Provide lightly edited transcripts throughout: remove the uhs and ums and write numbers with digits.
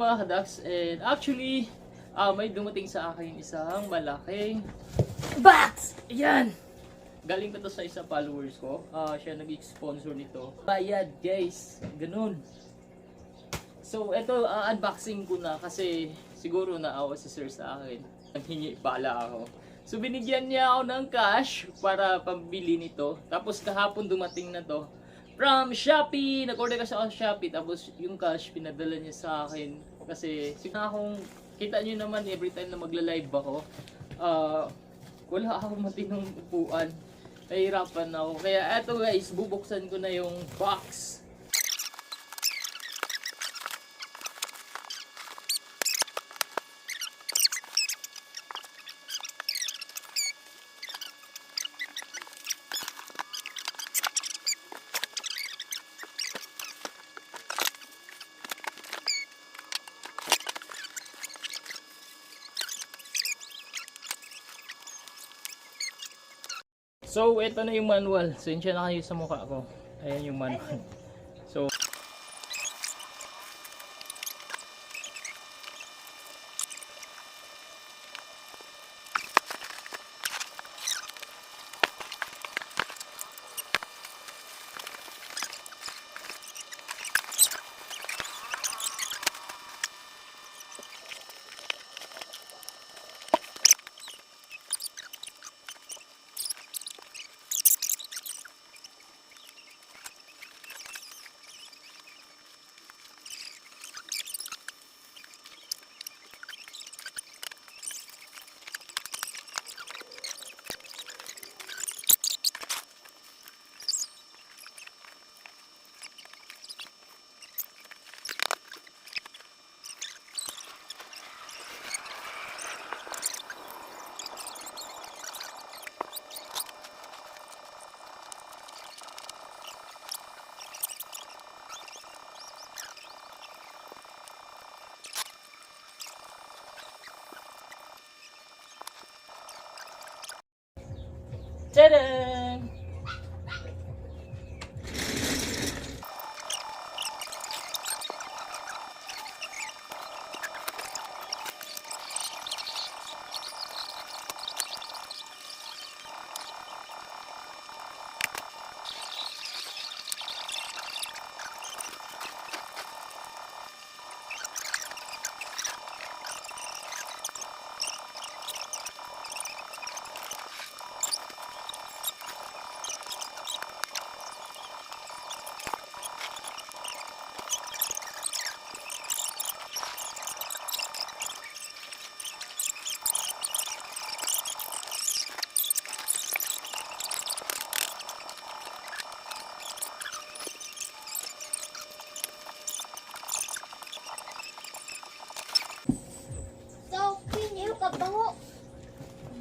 Mga kadaks, and actually, may dumating sa akin isang malaking box! Ayan! Galing ko to sa isang followers ko. Siya nag-sponsor nito. Bayad guys, ganun. So, ito, unboxing ko na kasi siguro naawa si sir sa akin. Nanghingi pala ako. So, binigyan niya ako ng cash para pambili nito. Tapos kahapon dumating na to from Shopee. Nag-order kasi ako sa Shopee. Tapos yung cash pinadala niya sa akin. Kasi akong kita nyo naman every time na magla-live ako. Wala akong matinong upuan. Nahihirapan ako. Kaya eto guys, bubuksan ko na yung box. So, ito na yung manual. Sensya na kayo sa mukha ko. Ayan yung manual. So, tadaan!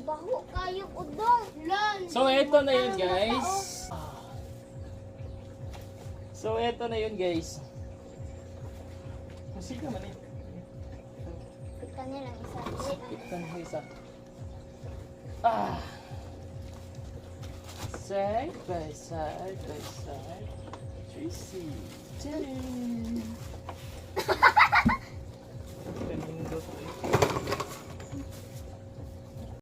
Baho kayo udong. So, ito na yun guys. So, ito na yun guys. Musik naman eh. Kita nilang isa. Ito na isa. Side by side by side. Tracy. Tadaan!